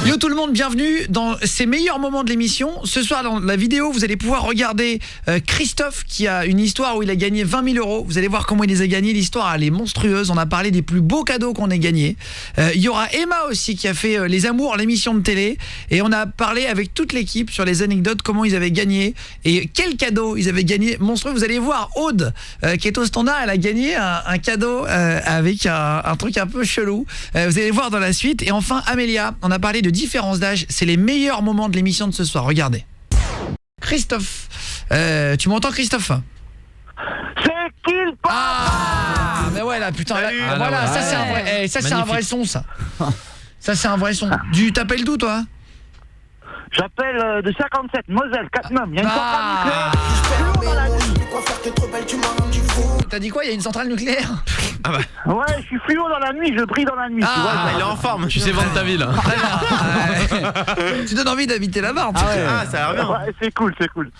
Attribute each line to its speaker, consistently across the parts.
Speaker 1: Yo tout le monde, bienvenue dans ces meilleurs moments de l'émission. Ce soir dans la vidéo, vous allez pouvoir regarder Christophe qui a une histoire où il a gagné 20 000 €. Vous allez voir comment il les a gagnés. L'histoire elle est monstrueuse. On a parlé des plus beaux cadeaux qu'on ait gagnés. Il y aura Emma aussi qui a fait Les Amours, l'émission de télé. Et on a parlé avec toute l'équipe sur les anecdotes, comment ils avaient gagné et quel cadeau ils avaient gagné monstrueux. Vous allez voir Aude qui est au standard, elle a gagné un cadeau avec un truc un peu chelou. Vous allez voir dans la suite. Et enfin Amélia, on a parlé de différence d'âge. C'est les meilleurs moments de l'émission de ce soir. Regardez. Christophe, tu m'entends Christophe?
Speaker 2: C'est qui le pas?
Speaker 1: Ah, mais ouais là putain là, voilà, ça c'est un vrai, ça c'est un vrai son ça. Ça c'est un vrai son. Tu t'appelles d'où toi?
Speaker 2: J'appelle de 57, Moselle, Cattenom. Il y a une centrale nucléaire. Dans la nuit.
Speaker 1: T'as dit quoi? Il y a une centrale nucléaire?
Speaker 3: Ah bah.
Speaker 2: Ouais, je suis fluo dans la nuit, je brille dans la nuit. Tu vois,
Speaker 3: Il est en forme.
Speaker 4: Tu sais vendre ta ville.
Speaker 1: Tu donnes envie d'habiter là-bas.
Speaker 3: Ah, ça a l'air bien.
Speaker 2: Ouais, c'est cool, c'est cool.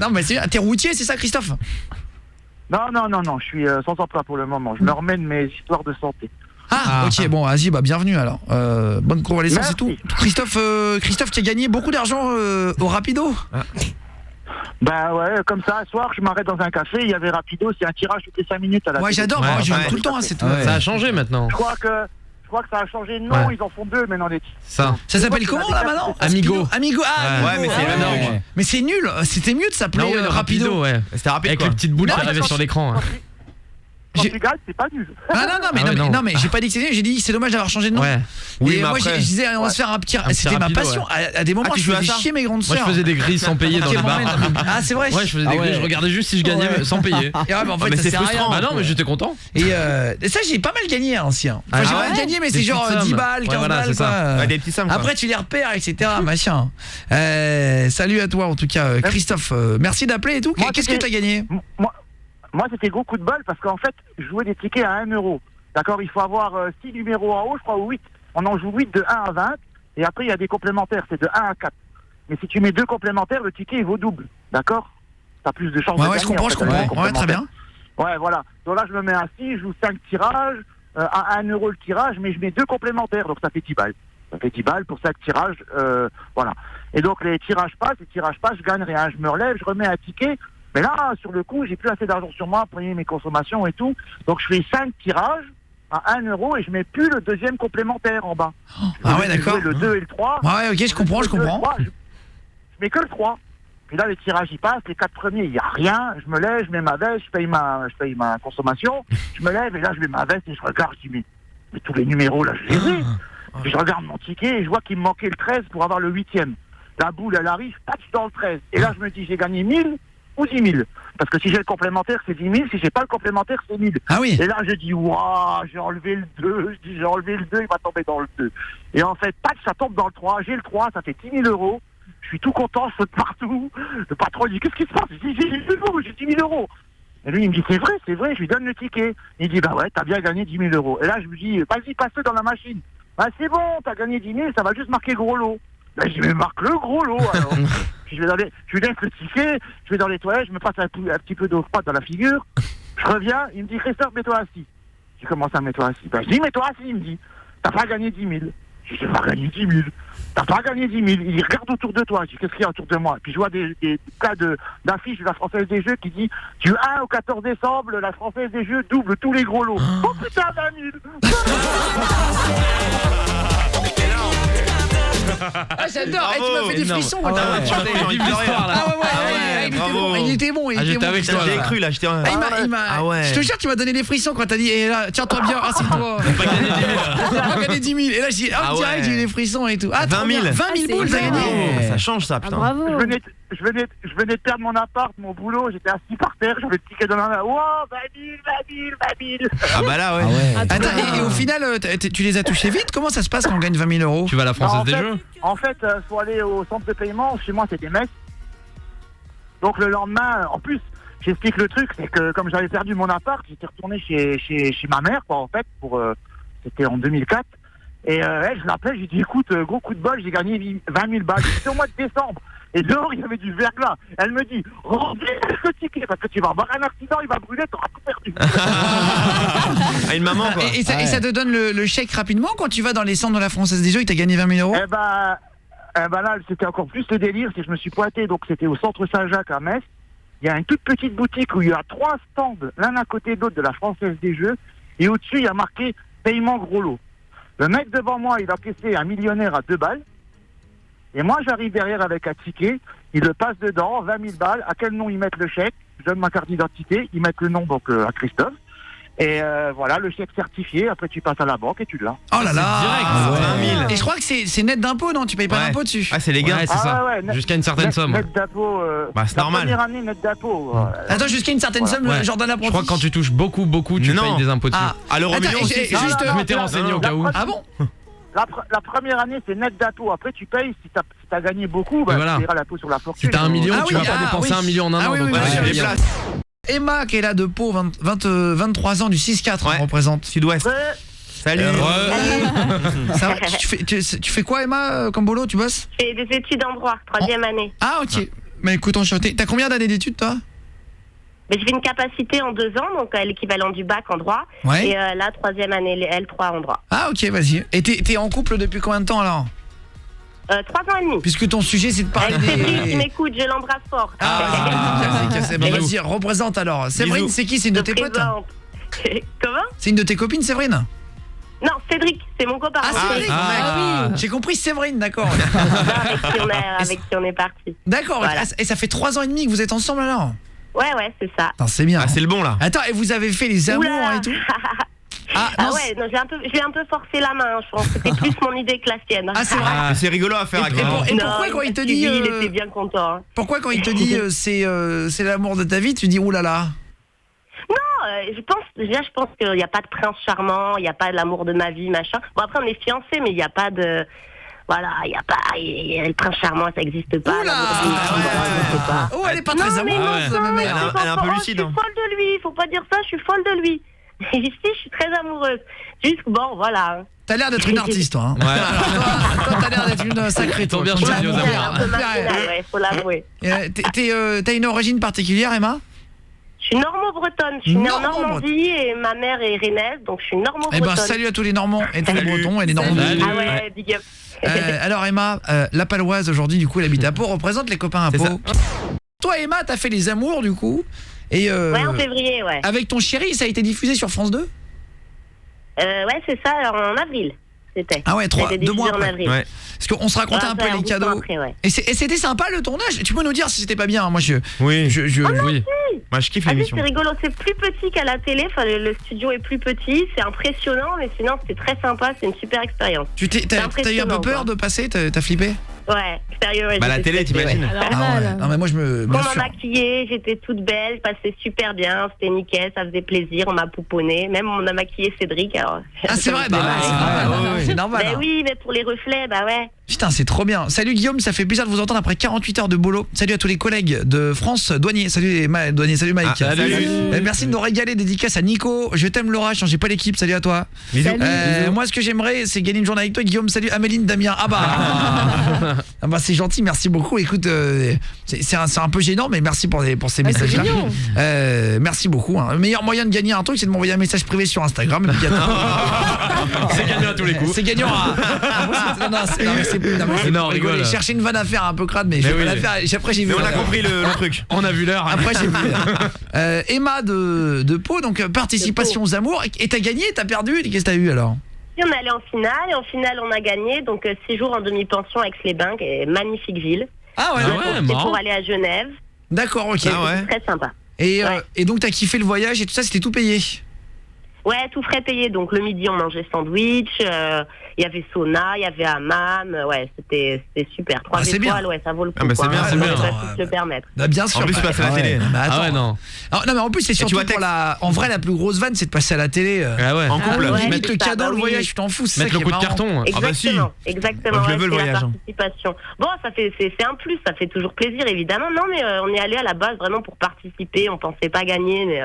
Speaker 1: Non mais t'es routier, c'est ça Christophe?
Speaker 2: Non, je suis sans emploi pour le moment. Je me remets de mes histoires de santé.
Speaker 1: Ah, ok, bon, vas-y, bah bienvenue alors. Bonne convalescence et tout. Christophe qui a gagné beaucoup d'argent au Rapido.
Speaker 2: Bah ouais, comme ça, un soir, je m'arrête dans un café, il y avait Rapido, c'est un tirage toutes les 5 minutes à la
Speaker 1: Ouais,
Speaker 2: télé.
Speaker 1: j'adore, moi je joue tout le temps à cette.
Speaker 4: Ça a changé maintenant.
Speaker 2: Je crois que ça a changé de nom,
Speaker 4: Ouais.
Speaker 2: ils en font deux maintenant les titres.
Speaker 4: Ça.
Speaker 1: Ça s'appelle comment là maintenant?
Speaker 4: Amigo.
Speaker 1: Amigo, ah,
Speaker 3: Ouais,
Speaker 1: Amigo,
Speaker 3: mais c'est
Speaker 1: ah,
Speaker 3: énorme.
Speaker 1: ouais. Mais c'est nul, c'était mieux de s'appeler
Speaker 4: Non, ouais,
Speaker 1: Rapido.
Speaker 4: ouais.
Speaker 3: C'était rapide
Speaker 4: Avec
Speaker 3: quoi.
Speaker 4: les petites boules qui
Speaker 2: Non,
Speaker 4: arrivaient
Speaker 2: quand
Speaker 4: sur
Speaker 2: tu-
Speaker 4: l'écran.
Speaker 2: Quand tu gagnes, c'est pas nul.
Speaker 1: Ah non mais j'ai pas dit que c'était nul, j'ai dit que c'est dommage d'avoir changé de nom.
Speaker 4: Ouais.
Speaker 3: Oui,
Speaker 1: Et
Speaker 3: mais
Speaker 1: moi
Speaker 3: après-
Speaker 1: je disais on va se faire un petit c'était ma
Speaker 4: rapido,
Speaker 1: passion à des moments
Speaker 3: Ah, tu
Speaker 1: je
Speaker 3: jouais à
Speaker 1: faisais
Speaker 3: ça?
Speaker 1: chier mes grandes
Speaker 4: Moi
Speaker 1: sœurs.
Speaker 4: je faisais des grilles sans payer dans les bars.
Speaker 1: Ah c'est vrai.
Speaker 4: Ouais, je faisais des grilles, je regardais juste si je gagnais
Speaker 1: Ouais.
Speaker 4: sans payer.
Speaker 1: Et ouais, mais en fait
Speaker 3: mais
Speaker 1: ça
Speaker 3: c'est
Speaker 1: sert à rien.
Speaker 3: frustrant.
Speaker 4: Bah non, mais j'étais content.
Speaker 1: Et ça j'ai pas mal gagné ancien. Enfin,
Speaker 4: Ah
Speaker 1: j'ai
Speaker 4: ouais?
Speaker 1: pas mal gagné mais
Speaker 4: Des
Speaker 1: c'est genre
Speaker 4: petites
Speaker 1: 10
Speaker 4: sommes.
Speaker 1: balles, 15
Speaker 4: Ouais, voilà,
Speaker 1: balles
Speaker 4: c'est ça.
Speaker 1: quoi.
Speaker 3: Ouais, des petits sommes quoi.
Speaker 1: Après tu les repères etc machin. Salut à toi en tout cas Christophe, merci d'appeler et tout.
Speaker 2: Moi,
Speaker 1: Qu'est-ce que
Speaker 2: c'était-
Speaker 1: t'as gagné?
Speaker 2: Moi, c'était gros coup de bol parce qu'en fait, je jouais des tickets à 1 €. D'accord, il faut avoir 6 numéros en haut, je crois, ou 8. On en joue 8 de 1 à 20. Et après, il y a des complémentaires, c'est de 1 à 4. Mais si tu mets 2 complémentaires, le ticket, il vaut double. D'accord? T'as plus de chances de
Speaker 1: Ouais
Speaker 2: gagner.
Speaker 1: je comprends,
Speaker 2: en
Speaker 1: je
Speaker 2: fait, avec les
Speaker 1: comprends. Ouais très bien.
Speaker 2: complémentaires. Ouais, voilà. Donc là, je me mets assis, je joue 5 tirages, à 1 € le tirage, mais je mets 2 complémentaires, donc ça fait 10 balles. Ça fait 10 balles pour 5 tirages, voilà. Et donc les tirages passent, je gagne rien. Je me relève, je remets un ticket. Mais là, sur le coup, j'ai plus assez d'argent sur moi pour payer mes consommations et tout. Donc je fais 5 tirages à 1 € et je mets plus le deuxième complémentaire en bas.
Speaker 1: Ah ouais d'accord.
Speaker 2: Le 2 et le 3.
Speaker 1: Ouais ok je comprends.
Speaker 2: Je mets que le 3. Puis là, les tirages, ils passent. Les 4 premiers, il n'y a rien. Je me lève, je mets ma veste, je paye ma consommation. Je me lève et là, je mets ma veste et je regarde. Je dis, mais tous les numéros, là, je les ai. Puis je regarde mon ticket et je vois qu'il me manquait le 13 pour avoir le 8e. La boule, elle arrive, patch dans le 13. Et là, je me dis, j'ai gagné 1000 ou 10 000. Parce que si j'ai le complémentaire, c'est 10 000. Si j'ai pas le complémentaire, c'est 1000.
Speaker 1: Ah oui.
Speaker 2: Et là, je dis, waouh, j'ai enlevé le 2. Je dis, j'ai enlevé le 2, il va tomber dans le 2. Et en fait, patch, ça tombe dans le 3. J'ai le 3, ça fait 10 000 €. Je suis tout content, je saute partout. Le patron il dit, qu'est-ce qui se passe? Je dis, j'ai 10 000 €. Et lui, il me dit, c'est vrai, je lui donne le ticket. Il dit, bah ouais, t'as bien gagné 10 000 €. Et là, je me dis, vas-y, passe-le dans la machine. Bah c'est bon, t'as gagné 10 000, ça va juste marquer gros lot. Bah je vais marquer le gros lot alors. Puis je lui laisse le ticket, je vais dans les toilettes, je me passe un petit peu d'eau froide dans la figure. Je reviens, il me dit, Christophe, mets-toi assis. Je commence à me mettre assis. Bah je dis, mets-toi assis, il me dit, t'as pas gagné 10 000. Je dis, j'ai pas gagné 10 000. T'as pas gagné 10 000. Il dit, regarde autour de toi. Je dis, qu'est-ce qu'il y a autour de moi? Puis je vois des cas d'affiches de la Française des Jeux qui dit, du 1 au 14 décembre, la Française des Jeux double tous les gros lots. Oh putain, 20 000.
Speaker 1: Ah j'adore,
Speaker 3: Bravo,
Speaker 1: tu m'as fait des
Speaker 4: énorme.
Speaker 1: frissons.
Speaker 4: Ah ouais,
Speaker 1: t'as-
Speaker 4: tu as vive l'histoire là.
Speaker 1: Ah ouais,
Speaker 3: bravo.
Speaker 1: il était bon.
Speaker 4: j'étais avec toi,
Speaker 3: J'avais
Speaker 4: là.
Speaker 3: cru là, j'étais. Ah ouais.
Speaker 1: Je te jure, tu m'as donné des frissons quand t'as dit, et là, tiens-toi bien, assieds-toi.
Speaker 4: Pas gagné 10 000.
Speaker 1: T'as gagné 10 000. Et là, j'ai
Speaker 3: Ah
Speaker 1: direct,
Speaker 3: ouais.
Speaker 1: j'ai eu des frissons et tout. Ah,
Speaker 3: 20
Speaker 1: trop bien.
Speaker 3: 000.
Speaker 1: 20 000 boules, t'as gagné.
Speaker 3: Oh, ça change ça,
Speaker 5: Ah,
Speaker 3: putain.
Speaker 5: bravo.
Speaker 2: Je venais de perdre mon appart, mon boulot, j'étais assis par terre, j'avais le ticket dans la main. Wow, 20 000.
Speaker 3: Ah bah là, ouais.
Speaker 1: Attends, et au final, tu les as touchés vite? Comment ça se passe quand on gagne 20 000 €?
Speaker 4: Tu vas à la Française des Jeux?
Speaker 2: En fait, faut aller au centre de paiement, chez moi c'était Metz. Donc le lendemain, en plus, j'explique le truc, c'est que comme j'avais perdu mon appart, j'étais retourné chez ma mère, quoi, en fait, c'était en 2004. Et elle, je l'appelais, j'ai dit, écoute, gros coup de bol, j'ai gagné 20 000 balles. C'était au mois de décembre. Et dehors, il y avait du verglas. Elle me dit, remplis le ticket, parce que tu vas avoir un accident, il va brûler, t'auras tout perdu.
Speaker 3: À une maman, quoi.
Speaker 1: Et ça te donne le chèque rapidement quand tu vas dans les centres de la Française des Jeux et que t'as gagné 20 000 €?
Speaker 2: Eh ben là, c'était encore plus le délire, c'est que je me suis pointé, donc c'était au centre Saint-Jacques à Metz. Il y a une toute petite boutique où il y a 3 stands, l'un à côté de l'autre, de la Française des Jeux, et au-dessus, il y a marqué paiement gros lot. Le mec devant moi, il a caissé un millionnaire à 2 balles, et moi, j'arrive derrière avec un ticket, il le passe dedans, 20 000 balles, à quel nom ils mettent le chèque, je donne ma carte d'identité, ils mettent le nom donc à Christophe, et voilà, le chèque certifié, après tu passes à la banque et tu l'as.
Speaker 1: Oh là là,
Speaker 3: direct, 20 000.
Speaker 1: Et je crois que c'est net d'impôt, non? Tu payes pas d'impôt dessus?
Speaker 3: Ah, c'est les gains.
Speaker 4: Ouais, c'est ça. Jusqu'à une certaine somme.
Speaker 2: Net d'impôt,
Speaker 3: Bah, c'est
Speaker 2: la
Speaker 3: normal.
Speaker 2: première année, net d'impôt.
Speaker 1: Attends, jusqu'à une certaine somme,
Speaker 4: Ouais.
Speaker 1: genre d'un apprenti.
Speaker 4: Je crois que quand tu touches beaucoup, tu
Speaker 3: Non.
Speaker 4: payes des impôts dessus.
Speaker 3: À l'euro
Speaker 1: Attends,
Speaker 3: million aussi.
Speaker 1: et-
Speaker 3: c'est-
Speaker 1: juste,
Speaker 4: Je m'étais renseigné au cas où.
Speaker 1: Ah bon?
Speaker 2: La première année, c'est net d'impôt. Après, tu payes. Si t'as gagné beaucoup, bah,
Speaker 4: voilà.
Speaker 2: tu paieras l'impôt sur la fortune.
Speaker 4: Si t'as 1 million,
Speaker 1: Ah
Speaker 4: tu
Speaker 1: oui,
Speaker 4: vas pas
Speaker 1: ah
Speaker 4: dépenser
Speaker 1: oui.
Speaker 4: 1 million en un
Speaker 1: Ah
Speaker 4: an.
Speaker 1: oui,
Speaker 4: donc
Speaker 1: oui,
Speaker 4: ouais,
Speaker 1: oui,
Speaker 4: c'est
Speaker 3: les
Speaker 4: bien.
Speaker 3: places.
Speaker 1: Emma qui est là de Pau, 23 ans du 6-4
Speaker 3: Ouais.
Speaker 1: représente.
Speaker 3: Sud-Ouest. Salut.
Speaker 1: Ça va, tu fais quoi Emma comme boulot? Tu bosses?
Speaker 5: Je fais des études en droit, 3e année.
Speaker 1: Ah ok. Mais écoute, enchanté. T'as combien d'années d'études toi?
Speaker 5: Mais je fais une capacité en 2 ans, donc l'équivalent du bac en droit.
Speaker 1: Ouais.
Speaker 5: Et là, 3e année, les L3 en droit.
Speaker 1: Ah ok, vas-y. Et t'es en couple depuis combien de temps alors?
Speaker 5: 3 ans et demi.
Speaker 1: Puisque ton sujet c'est de parler
Speaker 5: Avec Cédric,
Speaker 1: des...
Speaker 5: il m'écoute, je l'embrasse fort.
Speaker 1: Bah,
Speaker 4: Bisous.
Speaker 1: vas-y, représente alors. Séverine,
Speaker 3: Bisous.
Speaker 1: c'est qui? C'est une de
Speaker 5: Je
Speaker 1: tes potes?
Speaker 5: présente. Comment?
Speaker 1: C'est une de tes copines, Séverine?
Speaker 5: Non, Cédric, c'est mon copain.
Speaker 1: Ah, Cédric,
Speaker 4: Ah.
Speaker 1: J'ai compris Séverine, d'accord.
Speaker 5: Avec qui on est parti.
Speaker 1: D'accord,
Speaker 5: Voilà.
Speaker 1: et ça fait 3 ans et demi que vous êtes ensemble alors?
Speaker 5: Ouais, c'est ça.
Speaker 1: Attends, c'est bien.
Speaker 3: Ah, c'est le bon là.
Speaker 1: Attends, et vous avez fait les amours
Speaker 5: Oula.
Speaker 1: et tout? Ah,
Speaker 5: Ah
Speaker 1: non,
Speaker 5: ouais, non, je l'ai un peu forcé la main, je pense. C'était plus mon idée que la sienne.
Speaker 1: Ah, c'est vrai.
Speaker 3: Mais c'est rigolo à faire à
Speaker 1: Et
Speaker 3: Clément.
Speaker 1: pourquoi
Speaker 5: Non,
Speaker 1: quand il te
Speaker 5: m'a
Speaker 1: dit
Speaker 5: suivi, il était bien content. Hein.
Speaker 1: pourquoi quand il te dit c'est l'amour de ta vie, tu dis oulala?
Speaker 5: Je pense qu'il n'y a pas de prince charmant, il n'y a pas de l'amour de ma vie, machin. Bon, après, on est fiancés, mais il n'y a pas de... Voilà, il n'y a pas... le prince charmant, ça n'existe pas.
Speaker 1: Oula.
Speaker 5: l'amour de vie, voilà, ça n'existe pas.
Speaker 1: Oh, elle est pas
Speaker 5: Non,
Speaker 1: très
Speaker 5: mais
Speaker 1: amoureuse,
Speaker 5: non,
Speaker 1: ma
Speaker 5: mais
Speaker 1: mère.
Speaker 3: Elle est un peu
Speaker 5: je
Speaker 3: lucide,
Speaker 5: suis
Speaker 3: hein.
Speaker 5: folle de lui, faut pas dire ça, je suis folle de lui. Ici, je suis très amoureuse. Juste, bon, voilà.
Speaker 1: T'as l'air d'être une artiste, toi. Hein. Toi, t'as l'air d'être une sacrée.
Speaker 4: Ils ont bien
Speaker 1: toi.
Speaker 4: choisi aux
Speaker 5: Un peu
Speaker 4: amours.
Speaker 5: marginal, ouais, faut l'avouer.
Speaker 1: T'as une origine particulière, Emma?
Speaker 5: Je suis normo-bretonne, je suis née en
Speaker 1: Normand-bretonne.
Speaker 5: Normandie et ma mère est rennaise, donc je suis
Speaker 1: Eh
Speaker 5: normo-bretonne.
Speaker 1: ben, salut à tous les Normands et tous les Bretons et les Normands.
Speaker 4: Salut.
Speaker 5: Ah ouais, big up.
Speaker 1: Alors Emma, la Paloise aujourd'hui, du coup, elle habite à Pau, représente les copains à
Speaker 3: C'est
Speaker 1: Pau. Toi, Emma, t'as fait les amours, du coup. Et
Speaker 5: Ouais, en février, ouais.
Speaker 1: avec ton chéri, ça a été diffusé sur France 2?
Speaker 5: Ouais, c'est ça, en avril, c'était.
Speaker 1: Ah ouais,
Speaker 5: Ça a été
Speaker 1: 2 mois
Speaker 5: diffusé en
Speaker 1: après.
Speaker 5: avril.
Speaker 3: Ouais.
Speaker 1: Parce qu'on se racontait un peu les
Speaker 5: bout de temps
Speaker 1: cadeaux.
Speaker 5: après, ouais.
Speaker 1: Et c'était sympa le tournage. Tu peux nous dire si c'était pas bien? Moi,
Speaker 3: Oui.
Speaker 4: Oui.
Speaker 3: Moi je kiffe
Speaker 5: Ah oui,
Speaker 3: l'émission.
Speaker 5: c'est rigolo, c'est plus petit qu'à la télé, enfin, le studio est plus petit, c'est impressionnant, mais sinon c'était très sympa, c'est une super expérience.
Speaker 1: T'as eu un peu
Speaker 5: impressionnant,
Speaker 1: peur
Speaker 5: quoi.
Speaker 1: de passer? T'as flippé?
Speaker 5: Ouais, sérieux, ouais.
Speaker 3: Bah la
Speaker 5: j'étais
Speaker 3: télé,
Speaker 5: stressée,
Speaker 3: t'imagines.
Speaker 5: ouais.
Speaker 1: Ah ouais. Non mais moi je me...
Speaker 5: On
Speaker 1: bien
Speaker 5: m'a
Speaker 1: sûr.
Speaker 5: maquillée, j'étais toute belle, je passais super bien, c'était nickel, ça faisait plaisir, on m'a pouponné, même on a maquillé Cédric, alors...
Speaker 1: Ah c'est vrai,
Speaker 5: ça me
Speaker 1: bah
Speaker 5: fait
Speaker 1: c'est
Speaker 5: marrer.
Speaker 1: normal. C'est normal.
Speaker 5: Mais oui, mais pour les reflets, bah ouais.
Speaker 1: Putain, c'est trop bien. Salut Guillaume, ça fait plaisir de vous entendre après 48 heures de boulot. Salut à tous les collègues de France. Douanier, salut Douanier, salut Mike.
Speaker 3: Ah, salut.
Speaker 1: Merci de nous régaler. Dédicace à Nico. Je t'aime Laura, changez pas l'équipe. Salut à toi.
Speaker 3: Bisous.
Speaker 1: Moi, ce que j'aimerais, c'est gagner une journée avec toi, Guillaume. Salut Améline, Damien. Ah bah c'est gentil, merci beaucoup. Écoute, c'est un peu gênant, mais merci pour ces messages-là. Merci beaucoup. Hein. Le meilleur moyen de gagner un truc, c'est de m'envoyer un message privé sur Instagram. Et puis,
Speaker 4: C'est gagnant à tous les coups.
Speaker 1: c'est gagnant.
Speaker 4: Non, rigole.
Speaker 1: Chercher une vanne à faire un peu crade, mais je
Speaker 4: Mais
Speaker 1: vais
Speaker 4: oui.
Speaker 1: pas la faire. Après, j'ai vu.
Speaker 3: Mais on a compris le truc.
Speaker 4: On a vu l'heure.
Speaker 1: Après, j'ai vu. Emma de Pau, donc participation aux amours. Et t'as gagné, t'as perdu. Qu'est-ce que t'as eu alors?
Speaker 5: Et on est allé en finale, et en finale on a gagné, donc 6 jours en demi-pension avec Aix-les-Bains, qui est magnifique ville.
Speaker 1: Ah ouais,
Speaker 4: Ah
Speaker 1: d'accord.
Speaker 4: ouais,
Speaker 5: C'est
Speaker 4: marrant.
Speaker 5: pour aller à Genève,
Speaker 1: D'accord, ok.
Speaker 3: Ah ouais.
Speaker 5: très sympa.
Speaker 1: Et,
Speaker 5: Ouais.
Speaker 1: et donc t'as kiffé le voyage et tout ça, c'était tout payé?
Speaker 5: Ouais, tout frais payé, donc le midi on mangeait sandwich, il y avait sauna, il y avait hammam, ouais, c'était super. 3
Speaker 1: Ah, c'est
Speaker 5: étoiles,
Speaker 1: bien.
Speaker 5: ouais, ça vaut le coup.
Speaker 3: Ah, bah, c'est
Speaker 5: quoi.
Speaker 3: bien,
Speaker 5: On
Speaker 3: c'est
Speaker 5: peut
Speaker 3: bien.
Speaker 5: pas tous se permettre.
Speaker 1: Bah, bien sûr.
Speaker 3: En plus, tu passes à la télé.
Speaker 1: Mais attends.
Speaker 4: Ah ouais, non.
Speaker 1: Non mais en plus c'est surtout
Speaker 3: vois,
Speaker 1: pour en vrai la plus grosse vanne c'est de passer à la télé.
Speaker 4: Ah ouais.
Speaker 3: En couple.
Speaker 5: ouais.
Speaker 1: Mettre le
Speaker 5: c'est ça,
Speaker 1: cadeau,
Speaker 5: bah
Speaker 1: le
Speaker 5: oui.
Speaker 1: voyage, tu t'en fous. C'est
Speaker 4: Mettre
Speaker 1: ça
Speaker 4: le
Speaker 1: qui
Speaker 4: coup
Speaker 1: est
Speaker 4: de
Speaker 1: marrant.
Speaker 4: carton.
Speaker 3: Ah bah si.
Speaker 5: Exactement,
Speaker 3: Moi, je
Speaker 5: ouais,
Speaker 3: le veux, le
Speaker 5: c'est la
Speaker 3: voyage, hein.
Speaker 5: participation. Bon, c'est un plus, ça fait toujours plaisir évidemment. Non mais on est allé à la base vraiment pour participer, on pensait pas gagner, mais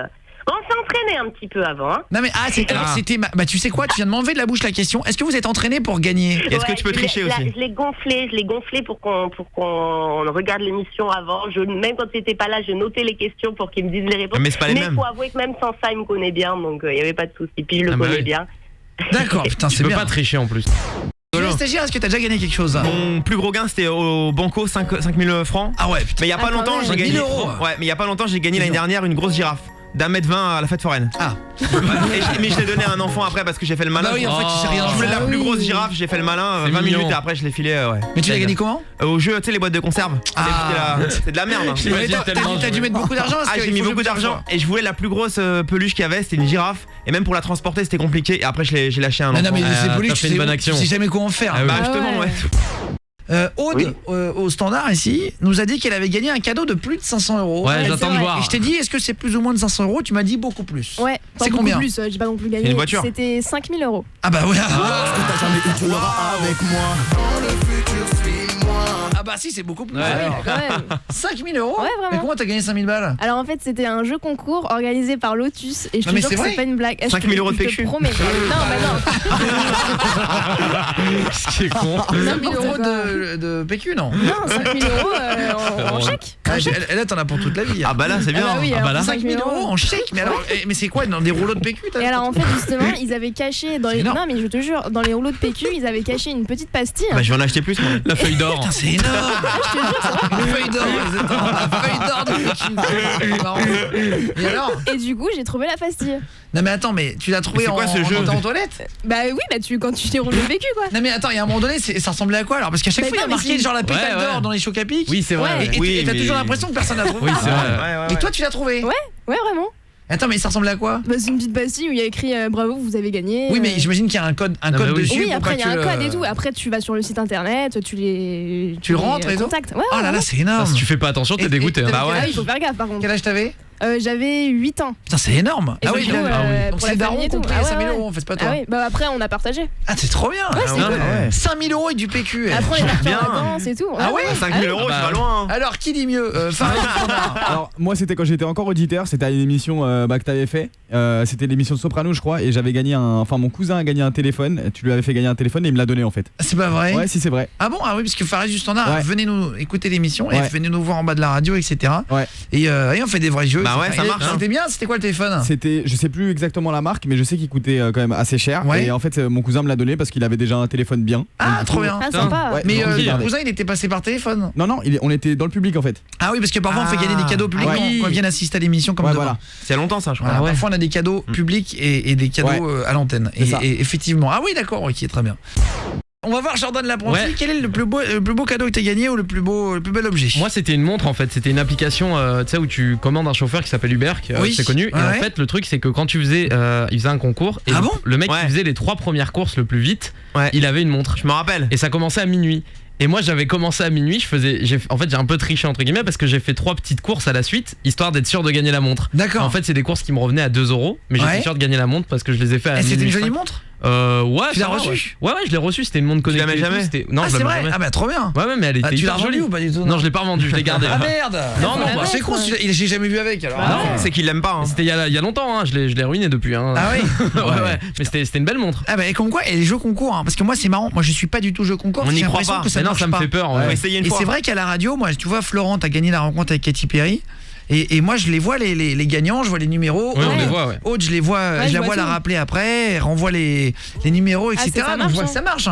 Speaker 5: Bon, on s'est entraîné un petit peu avant. Hein.
Speaker 1: Non mais c'était bah tu sais quoi, tu viens de m'enlever de la bouche la question. Est-ce que vous êtes entraîné pour gagner?
Speaker 3: Est-ce que tu peux tricher aussi?
Speaker 5: Je l'ai gonflé pour qu'on regarde l'émission avant. Même quand tu n'étais pas là, je notais les questions pour qu'ils me disent les réponses.
Speaker 3: Mais c'est pas les mêmes.
Speaker 5: Mais faut avouer que même sans ça, il me connaît bien, donc il n'y avait pas de souci. Puis je le connais bien.
Speaker 1: D'accord, putain,
Speaker 4: Tu
Speaker 1: c'est
Speaker 4: peux
Speaker 1: bien.
Speaker 4: pas tricher en plus.
Speaker 1: Stagiaire, est-ce que t'as déjà gagné quelque chose?
Speaker 3: Mon plus gros gain c'était au Banco 5000 francs.
Speaker 1: Ah ouais, putain.
Speaker 3: Mais il y a pas longtemps j'ai gagné
Speaker 1: 1000 euros.
Speaker 3: Ouais, mais il y a pas longtemps j'ai gagné l'année dernière une grosse girafe d'1m20 à la fête foraine.
Speaker 1: Ah.
Speaker 3: Mais je l'ai donné à un enfant après parce que j'ai fait le malin.
Speaker 1: Bah oui, en fait, tu sais rien.
Speaker 3: Je voulais la plus grosse girafe, j'ai fait le malin
Speaker 4: C'est
Speaker 3: 20
Speaker 4: mignon.
Speaker 3: minutes et après je l'ai filé ouais.
Speaker 1: Mais tu l'as gagné comment?
Speaker 3: Au jeu, tu sais les boîtes de conserve.
Speaker 1: Ah.
Speaker 3: C'est de la merde. Hein.
Speaker 4: Je l'imagine tellement.
Speaker 1: T'as dû mettre beaucoup d'argent?
Speaker 3: Ah, j'ai mis beaucoup d'argent et je voulais la plus grosse peluche qu'il y avait, c'était une girafe et même pour la transporter c'était compliqué et après j'ai lâché un enfant.
Speaker 1: Non mais c'est poli,
Speaker 4: t'as
Speaker 1: tu
Speaker 4: fait une bonne action.
Speaker 1: sais jamais quoi en faire.
Speaker 4: Ah oui.
Speaker 3: Bah justement ouais.
Speaker 1: Aude,
Speaker 2: Oui.
Speaker 1: au standard ici, nous a dit qu'elle avait gagné un cadeau de plus de 500 euros.
Speaker 4: Ouais, j'attends de
Speaker 6: c'est
Speaker 4: voir.
Speaker 1: Et je t'ai dit, est-ce que c'est plus ou moins de 500 euros? Tu m'as dit beaucoup plus.
Speaker 6: Ouais, pas
Speaker 1: C'est
Speaker 6: beaucoup
Speaker 1: combien?
Speaker 6: plus, j'ai pas non plus gagné.
Speaker 3: C'est une voiture.
Speaker 6: C'était 5000 €.
Speaker 1: Ah bah ouais.
Speaker 7: Tu l'auras avec moi. Dans le futur, suis-moi.
Speaker 1: Ah bah si, c'est beaucoup plus.
Speaker 4: Ouais.
Speaker 1: Alors,
Speaker 6: Quand même.
Speaker 1: 5000 euros?
Speaker 6: Ouais, vraiment.
Speaker 1: Mais comment t'as gagné 5000 balles?
Speaker 6: Alors en fait, c'était un jeu concours organisé par Lotus et je
Speaker 1: Non,
Speaker 6: te
Speaker 1: mais
Speaker 6: jure
Speaker 1: c'est
Speaker 6: que
Speaker 1: vrai.
Speaker 6: c'est pas une blague.
Speaker 3: 5 000 € de
Speaker 6: Je te
Speaker 3: PQ.
Speaker 6: promets. Non, bah non.
Speaker 4: Ce qui est con.
Speaker 1: 5000 euros de PQ, non?
Speaker 6: Non, 5000 € en chèque.
Speaker 1: Ah, elle t'en as pour toute la vie.
Speaker 3: Ah bah là c'est bien.
Speaker 6: Ah bah oui,
Speaker 4: Ah bah là.
Speaker 1: 5000 euros en chèque? Mais alors, mais c'est quoi dans des rouleaux de PQ?
Speaker 6: Et alors en fait justement ils avaient caché dans les...
Speaker 1: énorme.
Speaker 6: Non mais je te jure dans les rouleaux de PQ ils avaient caché une petite pastille.
Speaker 3: Bah je vais en acheter plus moi.
Speaker 4: La feuille d'or.
Speaker 1: Putain, c'est énorme. La feuille d'or, la feuille d'or de PQ. C'est marrant. Et alors?
Speaker 6: Et du coup j'ai trouvé la pastille.
Speaker 1: Non mais attends, mais tu l'as trouvé
Speaker 3: Mais c'est quoi
Speaker 1: en
Speaker 3: ce jeu
Speaker 1: en toilette?
Speaker 6: Bah oui bah quand tu t'es roulé le PQ quoi.
Speaker 1: Non mais attends, il y a un moment donné, ça ressemblait à quoi alors? Parce qu'à chaque
Speaker 6: Mais
Speaker 1: fois il y a
Speaker 6: non, mais
Speaker 1: marqué
Speaker 6: c'est-
Speaker 1: genre la pétale
Speaker 4: Ouais, ouais.
Speaker 1: d'or dans les chocs à pic.
Speaker 4: Oui, c'est vrai.
Speaker 6: Ouais.
Speaker 1: Et
Speaker 3: Oui,
Speaker 1: t'as
Speaker 3: mais-
Speaker 1: toujours l'impression que personne n'a trouvé.
Speaker 4: Oui, c'est vrai.
Speaker 1: Mais toi tu l'as trouvé?
Speaker 6: Ouais vraiment.
Speaker 1: Attends, mais ça ressemblait à quoi?
Speaker 6: Bah c'est une petite pastille où il y a écrit bravo vous avez gagné.
Speaker 1: Oui, mais j'imagine qu'il y a un code
Speaker 4: bah oui.
Speaker 1: dessus.
Speaker 6: Oui,
Speaker 1: pour
Speaker 6: après il y
Speaker 1: pas
Speaker 6: a un
Speaker 1: que
Speaker 6: code
Speaker 1: le-
Speaker 6: et tout. Après tu vas sur le site internet, tu les
Speaker 1: rentres et tout?
Speaker 6: contactes. Ouais,
Speaker 1: Oh là là, c'est énorme.
Speaker 4: Si tu fais pas attention,
Speaker 1: Et-
Speaker 4: t'es dégoûté.
Speaker 1: et-
Speaker 4: hein.
Speaker 1: Bah
Speaker 6: Ah
Speaker 1: ouais.
Speaker 6: oui, il faut faire gaffe par contre.
Speaker 1: Quel âge t'avais?
Speaker 6: J'avais 8 ans.
Speaker 1: Putain, c'est énorme.
Speaker 6: Et
Speaker 1: Ah
Speaker 6: du
Speaker 1: oui,
Speaker 6: coup,
Speaker 1: donc
Speaker 6: pour
Speaker 1: c'est
Speaker 6: la
Speaker 1: daron
Speaker 6: famille et
Speaker 1: qui ont
Speaker 6: tout.
Speaker 1: payé
Speaker 6: Ah ouais,
Speaker 1: 5000
Speaker 6: ouais.
Speaker 1: euros, en fait, c'est pas toi.
Speaker 6: Ah oui, bah après on a partagé.
Speaker 1: Ah, c'est trop bien.
Speaker 6: c'est
Speaker 1: Ah
Speaker 6: cool.
Speaker 1: 5000 euros et du PQ.
Speaker 6: Après on est parti
Speaker 3: bien.
Speaker 6: en vacances et tout.
Speaker 1: Ah ouais?
Speaker 3: 5 000 €,
Speaker 4: Ah bah.
Speaker 3: tu vas loin. Hein.
Speaker 1: Alors, qui dit mieux? Farid ou Standard?
Speaker 8: Alors moi c'était quand j'étais encore auditeur, c'était à une émission que t'avais fait, c'était l'émission de Soprano je crois et j'avais gagné enfin mon cousin a gagné un téléphone, tu lui avais fait gagner un téléphone et il me l'a donné en fait.
Speaker 1: C'est pas vrai?
Speaker 8: Ouais si c'est vrai.
Speaker 1: Ah bon? Ah oui, parce que Farid du Standard,
Speaker 8: Ouais.
Speaker 1: venez nous écouter l'émission et
Speaker 8: Ouais.
Speaker 1: venez nous voir en bas de la radio, etc.
Speaker 8: Ouais.
Speaker 1: Et on fait des vrais jeux.
Speaker 3: Bah
Speaker 1: etc.
Speaker 3: ouais, ça
Speaker 1: Et
Speaker 3: marche, hein.
Speaker 1: C'était bien, c'était quoi le téléphone?
Speaker 8: C'était, je sais plus exactement la marque mais je sais qu'il coûtait quand même assez cher
Speaker 1: Ouais.
Speaker 8: et en fait mon cousin me l'a donné parce qu'il avait déjà un téléphone bien.
Speaker 1: Ah,
Speaker 8: Donc, du
Speaker 1: trop
Speaker 8: coup,
Speaker 1: bien.
Speaker 6: Ah sympa.
Speaker 8: Ouais.
Speaker 1: Mais
Speaker 8: Donc, j'ai
Speaker 1: ton
Speaker 8: gardé.
Speaker 1: cousin, il était passé par téléphone.
Speaker 8: Non on était dans le public en fait.
Speaker 1: Ah oui, parce que parfois on fait
Speaker 3: Ah.
Speaker 1: gagner des cadeaux publics
Speaker 8: Ah ouais.
Speaker 1: quand on vient assister à l'émission comme
Speaker 8: Ouais,
Speaker 1: demain.
Speaker 8: voilà.
Speaker 3: C'est il y a longtemps ça je crois.
Speaker 1: Voilà, parfois on a des cadeaux publics et des cadeaux
Speaker 8: Ouais.
Speaker 1: à l'antenne.
Speaker 8: C'est ça.
Speaker 1: Et effectivement. Ah oui, d'accord, ok, très bien. On va voir Jordan l'apprenti.
Speaker 4: Ouais.
Speaker 1: Quel est le plus beau cadeau que tu as gagné ou le plus bel objet?
Speaker 4: Moi, c'était une montre en fait. C'était une application, tu sais, où tu commandes un chauffeur qui s'appelle Uber,
Speaker 1: Oui.
Speaker 4: c'est connu. Et
Speaker 1: Ouais.
Speaker 4: en fait, le truc, c'est que quand tu faisais, il faisait un concours. Et
Speaker 1: Ah bon
Speaker 4: le mec
Speaker 3: Ouais.
Speaker 4: qui faisait les 3 premières courses le plus vite,
Speaker 3: Ouais.
Speaker 4: il avait une montre.
Speaker 3: Je me rappelle.
Speaker 4: Et ça commençait à minuit. Et moi j'avais commencé à minuit, en fait j'ai un peu triché entre guillemets parce que j'ai fait 3 petites courses à la suite histoire d'être sûr de gagner la montre.
Speaker 1: D'accord.
Speaker 4: En fait c'est des courses qui me revenaient à 2 €, mais
Speaker 1: Ouais.
Speaker 4: j'étais sûr de gagner la montre parce que je les ai fait à
Speaker 1: Et c'était une
Speaker 4: minuit
Speaker 1: jolie
Speaker 4: 5.
Speaker 1: montre?
Speaker 4: Ouais.
Speaker 1: Tu l'as
Speaker 4: ça va,
Speaker 1: reçue?
Speaker 4: ouais, je l'ai reçue, c'était une montre
Speaker 3: Tu la
Speaker 4: connectée.
Speaker 3: mets
Speaker 4: et tout,
Speaker 3: jamais
Speaker 4: c'était- Non,
Speaker 1: Ah
Speaker 4: je la
Speaker 1: c'est
Speaker 4: mets
Speaker 1: vrai?
Speaker 4: jamais.
Speaker 1: Ah bah trop bien.
Speaker 4: Ouais, mais elle était
Speaker 1: Ah, tu l'as
Speaker 4: hyper
Speaker 1: revendu
Speaker 4: jolie.
Speaker 1: ou pas du tout?
Speaker 4: Non, je l'ai pas revendu, je l'ai gardé.
Speaker 1: Ah merde.
Speaker 4: Non,
Speaker 6: la
Speaker 4: bah,
Speaker 1: C'est con, j'ai jamais vu avec alors.
Speaker 4: Ah,
Speaker 3: C'est qu'il l'aime pas. Hein.
Speaker 4: C'était il y a longtemps, hein. je l'ai ruiné depuis. Hein.
Speaker 1: Ah oui.
Speaker 4: ouais. Mais c'était une belle montre.
Speaker 1: Ah bah et comme quoi, et les jeux concours hein, parce que moi c'est marrant, moi je suis pas du tout jeu concours,
Speaker 3: On n'y
Speaker 1: j'ai
Speaker 3: croit
Speaker 1: l'impression
Speaker 3: pas.
Speaker 1: que ça
Speaker 4: Mais non,
Speaker 1: marche
Speaker 4: ça me
Speaker 1: pas.
Speaker 4: fait peur.
Speaker 3: Faut
Speaker 4: Ouais.
Speaker 3: essayer une
Speaker 1: Et
Speaker 3: fois.
Speaker 1: c'est vrai qu'à la radio, moi, tu vois, Florent, t'as gagné la rencontre avec Katy Perry. Et moi, je les vois, les gagnants, je vois les numéros.
Speaker 4: Ouais, on
Speaker 6: Ouais.
Speaker 4: les voit, ouais.
Speaker 1: Aude, je les vois,
Speaker 6: Ouais,
Speaker 1: je
Speaker 6: je
Speaker 1: la
Speaker 6: vois
Speaker 1: vois la
Speaker 6: tout.
Speaker 1: rappeler après, elle renvoie les numéros, etc.
Speaker 6: ça
Speaker 1: Donc je vois
Speaker 6: marche,
Speaker 1: que ça marche.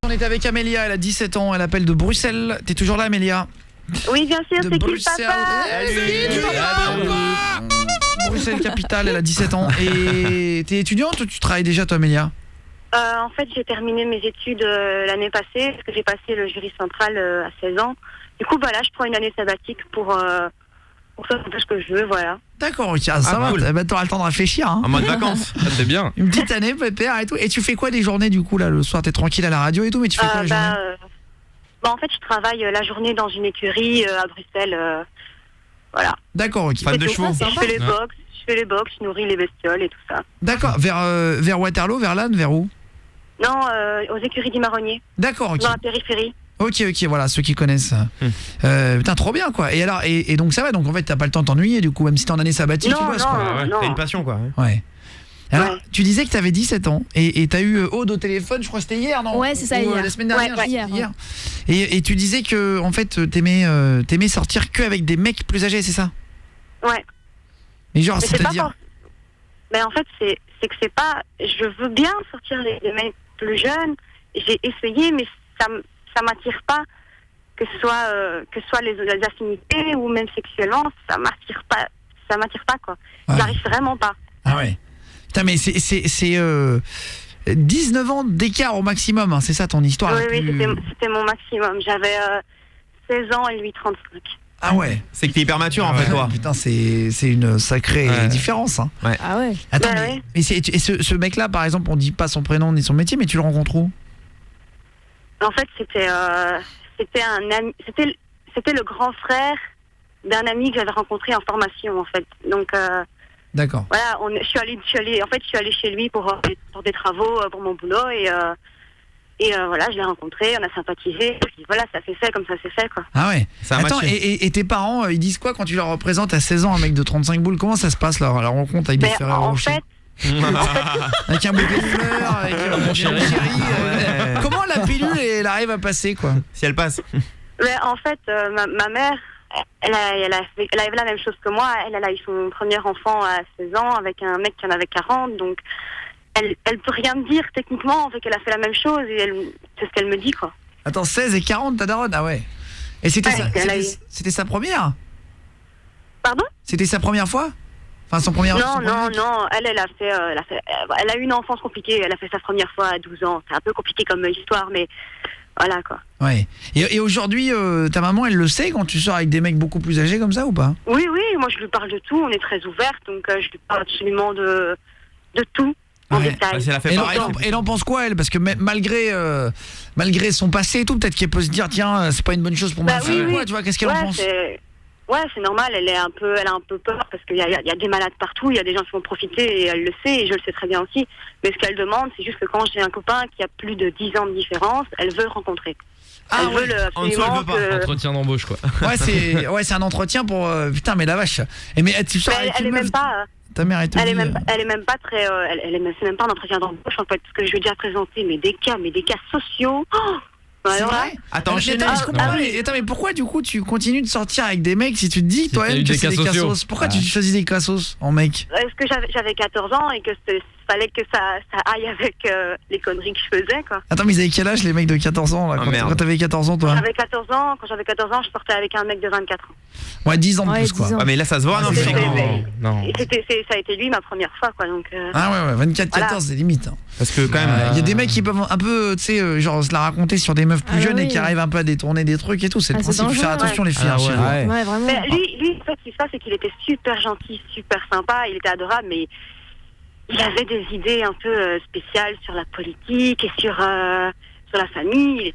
Speaker 1: On est avec Amélia, elle a 17 ans, elle appelle de Bruxelles. T'es toujours là, Amélia?
Speaker 5: Oui, bien sûr,
Speaker 1: De
Speaker 5: c'est qui le
Speaker 1: Bruxelles.
Speaker 5: papa?
Speaker 1: Salut, papa. Bruxelles capitale, elle a 17 ans. Et t'es étudiante ou tu travailles déjà, toi, Amélia?
Speaker 9: En fait, j'ai terminé mes études l'année passée, parce que j'ai passé le jury central à 16 ans. Du coup, bah là, je prends une année sabbatique pour faire un peu ce que je veux, voilà.
Speaker 1: D'accord, ok, ça va.
Speaker 3: cool.
Speaker 1: Eh ben, t'auras le temps de réfléchir. Hein.
Speaker 3: En mode vacances.
Speaker 4: Ça, c'est bien.
Speaker 1: Une petite année, pépère et tout. Et tu fais quoi des journées, du coup, là, le soir? T'es tranquille à la radio et tout, mais tu fais quoi les journées?
Speaker 9: En fait, je travaille la journée dans une écurie à Bruxelles. Voilà.
Speaker 1: D'accord, ok.
Speaker 3: Fan de
Speaker 9: Et tout,
Speaker 3: chevaux.
Speaker 9: je fais les box, je nourris les bestioles et tout ça.
Speaker 1: D'accord, vers Waterloo, vers Lannes, vers où?
Speaker 9: Non, aux écuries du Marronnier,
Speaker 1: D'accord, ok.
Speaker 9: dans la périphérie.
Speaker 1: Ok, voilà, ceux qui connaissent. Putain, trop bien quoi. Et alors, et donc ça va, donc en fait t'as pas le temps de t'ennuyer du coup, même si t'es en année sabbatique, tu bosses quoi.
Speaker 3: C'est une passion quoi.
Speaker 1: Ouais. Alors, tu disais que t'avais 17 ans et t'as eu Aude au téléphone, je crois que c'était hier, non?
Speaker 6: Ouais, c'est ça,
Speaker 1: Ou,
Speaker 6: hier.
Speaker 1: la semaine dernière,
Speaker 6: Ouais,
Speaker 1: hier. Et tu disais que en fait t'aimais sortir que avec des mecs plus âgés, c'est ça?
Speaker 9: Ouais.
Speaker 1: Et genre,
Speaker 9: Mais c'est pas
Speaker 1: c'est-à-dire
Speaker 9: Mais en fait, c'est que c'est pas. Je veux bien sortir les mecs plus jeunes. J'ai essayé, mais ça m'attire pas. Que ce soit les affinités ou même sexuellement, ça m'attire pas. Ça m'attire pas quoi.
Speaker 1: Ouais.
Speaker 9: J'arrive vraiment pas.
Speaker 1: Ah ouais. Putain, mais c'est 19 ans d'écart au maximum, hein, c'est ça ton histoire?
Speaker 9: Oui, c'était mon maximum. J'avais 16 ans et lui 35.
Speaker 1: Ah ouais.
Speaker 3: C'est que t'es hyper mature en fait toi.
Speaker 1: Putain, c'est une sacrée différence. Hein.
Speaker 3: Ouais.
Speaker 6: Ah ouais.
Speaker 1: Attends,
Speaker 9: Bah
Speaker 1: mais,
Speaker 9: ouais.
Speaker 1: et ce mec-là, par exemple, on dit pas son prénom ni son métier, mais tu le rencontres où?
Speaker 9: En fait, c'était un ami. C'était le grand frère d'un ami que j'avais rencontré en formation en fait. Donc
Speaker 1: D'accord.
Speaker 9: voilà, je suis allée chez lui pour des travaux pour mon boulot et voilà, je l'ai rencontré, on a sympathisé, et puis voilà, ça s'est fait comme ça s'est fait quoi.
Speaker 1: Ah ouais.
Speaker 3: Ça a
Speaker 1: Attends,
Speaker 3: matché.
Speaker 1: et tes parents, ils disent quoi quand tu leur représentes à 16 ans un mec de 35 boules? Comment ça se passe la rencontre avec des
Speaker 9: Mais
Speaker 1: Ferrero
Speaker 9: en
Speaker 1: Rocher?
Speaker 9: fait,
Speaker 1: Avec un bouquet de fleurs, avec
Speaker 4: Mon chéri.
Speaker 1: Comment la pilule elle arrive à passer quoi?
Speaker 3: Si elle passe.
Speaker 9: mais en fait ma mère, elle avait la même chose que moi. Elle a eu son premier enfant à 16 ans avec un mec qui en avait 40, donc elle peut rien me dire techniquement, en fait qu'elle a fait la même chose et c'est ce qu'elle me dit quoi.
Speaker 1: Attends, 16 et 40 ta daronne? Ah ouais. Et c'était
Speaker 9: Ouais,
Speaker 1: c'était sa première?
Speaker 9: Pardon?
Speaker 1: C'était sa première fois? Enfin son premier
Speaker 9: Non, elle a eu une enfance compliquée, elle a fait sa première fois à 12 ans. C'est un peu compliqué comme histoire, mais voilà quoi.
Speaker 1: Ouais. Et aujourd'hui, ta maman, elle le sait quand tu sors avec des mecs beaucoup plus âgés comme ça ou pas?
Speaker 9: Oui, moi je lui parle de tout, on est très ouverte, donc je lui parle absolument de tout, en
Speaker 1: Ouais.
Speaker 9: détail.
Speaker 3: Bah, si elle a fait pareil.
Speaker 1: Elle en pense quoi elle? Parce que malgré son passé et tout, peut-être qu'elle peut se dire tiens, c'est pas une bonne chose pour ma fille, quoi, tu vois, qu'est-ce qu'elle en pense?
Speaker 9: C'est normal, elle a un peu peur parce qu'il y a des malades partout, il y a des gens qui vont profiter et elle le sait et je le sais très bien aussi. Mais ce qu'elle demande, c'est juste que quand j'ai un copain qui a plus de 10 ans de différence, elle veut le rencontrer.
Speaker 1: Ah
Speaker 9: elle
Speaker 1: ouais.
Speaker 9: veut
Speaker 3: En dessous, elle veut pas.
Speaker 4: Entretien d'embauche quoi.
Speaker 1: Ouais, c'est un entretien pour putain mais la vache. Et mais tu sors avec
Speaker 9: elle
Speaker 1: une
Speaker 9: est
Speaker 1: meuf,
Speaker 9: même pas.
Speaker 1: ta mère elle te
Speaker 9: Elle
Speaker 1: dit
Speaker 9: est même pas très. C'est même pas un entretien d'embauche en fait, parce que je vais déjà présenter des cas sociaux.
Speaker 1: c'est
Speaker 9: Alors là,
Speaker 1: vrai?
Speaker 3: Attends,
Speaker 1: mais,
Speaker 3: enchaîne.
Speaker 1: je comprends pas, mais pourquoi du coup tu continues de sortir avec des mecs si tu te dis toi-même
Speaker 4: eu
Speaker 1: que
Speaker 4: des
Speaker 1: c'est des
Speaker 4: cas sociaux?
Speaker 1: cassos? Pourquoi tu choisis des cassos en mec?
Speaker 9: parce que j'avais 14 ans et que fallait que ça aille avec les conneries que je faisais quoi.
Speaker 1: Attends, mais ils avaient quel âge les mecs de 14 ans là,
Speaker 3: Ah,
Speaker 1: quand
Speaker 3: merde.
Speaker 1: t'avais 14 ans toi?
Speaker 9: Quand j'avais 14 ans, je sortais avec un mec de 24 ans.
Speaker 1: Ouais, 10 ans de
Speaker 6: Ouais,
Speaker 1: plus
Speaker 6: 10
Speaker 1: quoi.
Speaker 6: ans.
Speaker 3: Ah mais là ça se voit non
Speaker 9: c'est
Speaker 3: physiquement.
Speaker 9: vrai.
Speaker 4: Non.
Speaker 9: Et ça a été lui ma première fois quoi, donc.
Speaker 1: Ah ouais, 24,
Speaker 9: Voilà.
Speaker 1: 14, c'est limite. Hein.
Speaker 3: Parce que quand même.
Speaker 1: Il y a des mecs qui peuvent un peu, tu sais, genre se la raconter sur des meufs plus
Speaker 6: Ah
Speaker 1: jeunes et
Speaker 6: oui.
Speaker 1: qui arrivent un peu à détourner des trucs et tout. C'est le
Speaker 6: Ah, c'est
Speaker 1: principe. Faire
Speaker 6: dangereux,
Speaker 1: attention les filles.
Speaker 4: Ah
Speaker 1: hein, chez
Speaker 4: ouais.
Speaker 1: vous.
Speaker 8: Ouais.
Speaker 6: Ouais, vraiment.
Speaker 9: Mais lui, ce qui se passe, c'est qu'il était super gentil, super sympa, il était adorable, mais il avait des idées un peu spéciales sur la politique et sur la famille.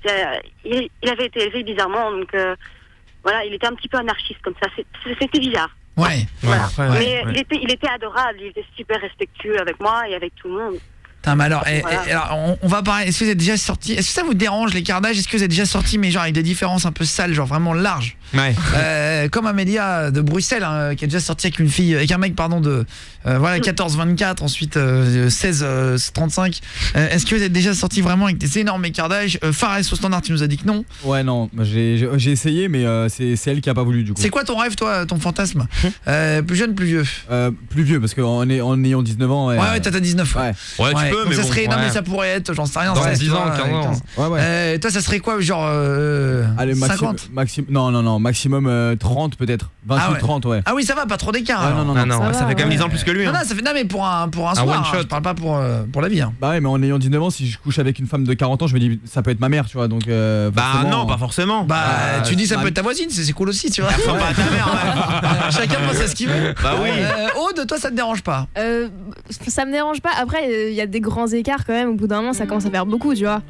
Speaker 9: Il avait été élevé bizarrement, donc voilà, il était un petit peu anarchiste comme ça. C'était bizarre.
Speaker 1: Ouais.
Speaker 9: Voilà.
Speaker 3: Après,
Speaker 9: Mais
Speaker 3: ouais.
Speaker 9: il était adorable, il était super respectueux avec moi et avec tout le monde.
Speaker 1: Putain, mais alors,
Speaker 9: Voilà.
Speaker 1: alors, on va parler. Est-ce que vous êtes déjà sorti? Est-ce que ça vous dérange l'écart d'âge? Est-ce que vous êtes déjà sorti, mais genre avec des différences un peu sales, genre vraiment larges?
Speaker 3: Ouais.
Speaker 1: Comme Amélia de Bruxelles, hein, qui a déjà sorti avec une fille, avec un mec, pardon, de 14-24, ensuite 16-35. Est-ce que vous êtes déjà sorti vraiment avec des énormes écarts d'âge? Fares au standard, tu nous as dit que non.
Speaker 8: Ouais, non, j'ai essayé, mais c'est elle qui a pas voulu du coup.
Speaker 1: C'est quoi ton rêve, toi, ton fantasme? Plus jeune, plus vieux?
Speaker 8: Plus vieux, parce qu'en ayant 19 ans.
Speaker 1: Ouais, t'as 19.
Speaker 8: Ouais.
Speaker 3: Ouais, tu peux
Speaker 1: donc
Speaker 3: mais
Speaker 1: ça
Speaker 3: bon.
Speaker 1: serait, non
Speaker 4: ouais.
Speaker 1: mais ça pourrait être, j'en sais rien.
Speaker 4: Dans
Speaker 1: 16,
Speaker 4: 10
Speaker 1: tu
Speaker 4: ans,
Speaker 1: vois,
Speaker 4: 15 ans.
Speaker 1: 15.
Speaker 8: Ouais.
Speaker 1: Toi, ça serait quoi, genre
Speaker 8: Allez,
Speaker 1: 50?
Speaker 8: non, maximum 30 peut-être. 28,
Speaker 1: Ah ouais.
Speaker 8: 30, ouais.
Speaker 1: Ah oui, ça va, pas trop d'écart.
Speaker 8: Ouais,
Speaker 1: alors.
Speaker 8: non,
Speaker 4: Ah non,
Speaker 6: Ça
Speaker 3: Ça
Speaker 6: va,
Speaker 3: fait quand même
Speaker 6: ouais.
Speaker 3: 10 ans plus que lui.
Speaker 1: Non,
Speaker 3: hein.
Speaker 1: non, ça fait, non mais pour un soir,
Speaker 4: one
Speaker 1: hein,
Speaker 4: shot.
Speaker 1: je parle pas pour la vie. Hein.
Speaker 8: Bah ouais, mais en ayant 19 ans, si je couche avec une femme de 40 ans, je me dis ça peut être ma mère, tu vois. Donc
Speaker 3: Bah
Speaker 8: forcément,
Speaker 3: non, pas forcément.
Speaker 1: Bah, tu dis ça
Speaker 8: bah,
Speaker 1: peut être ta voisine, c'est cool aussi, tu vois.
Speaker 3: Ressemble pas à ta mère, ouais.
Speaker 1: Chacun pense à ce qu'il veut.
Speaker 3: Bah oui.
Speaker 1: Aude, toi, ça te dérange pas?
Speaker 6: Ça me dérange pas. Après, il y a des grands écarts quand même. Au bout d'un moment, ça commence à faire beaucoup, tu vois.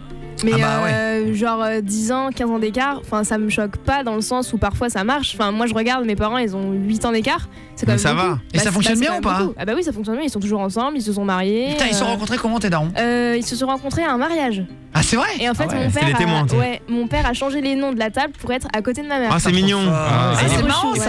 Speaker 6: Mais
Speaker 1: Ah bah
Speaker 6: genre 10 ans, 15 ans d'écart, enfin ça me choque pas dans le sens où parfois ça marche. Enfin moi je regarde, mes parents ils ont 8 ans d'écart. C'est quand
Speaker 3: Mais
Speaker 6: même
Speaker 3: ça
Speaker 6: beaucoup.
Speaker 3: va.
Speaker 1: Et ça fonctionne
Speaker 6: c'est
Speaker 1: bien
Speaker 6: quand
Speaker 1: ou
Speaker 6: même
Speaker 1: pas
Speaker 6: beaucoup. Ah bah oui, ça fonctionne bien, ils sont toujours ensemble, ils se sont mariés.
Speaker 1: Putain, ils se sont rencontrés comment tes darons
Speaker 6: Ils se sont rencontrés à un mariage.
Speaker 1: Ah c'est vrai?
Speaker 6: Et en fait
Speaker 1: Ah ouais.
Speaker 3: C'était les témoins, t'sais.
Speaker 6: mon père a changé les noms de la table pour être à côté de ma mère.
Speaker 3: Ah, c'est mignon.
Speaker 1: Ah,
Speaker 6: c'est
Speaker 1: c'est
Speaker 6: trop
Speaker 1: marrant
Speaker 6: chou,
Speaker 1: ça.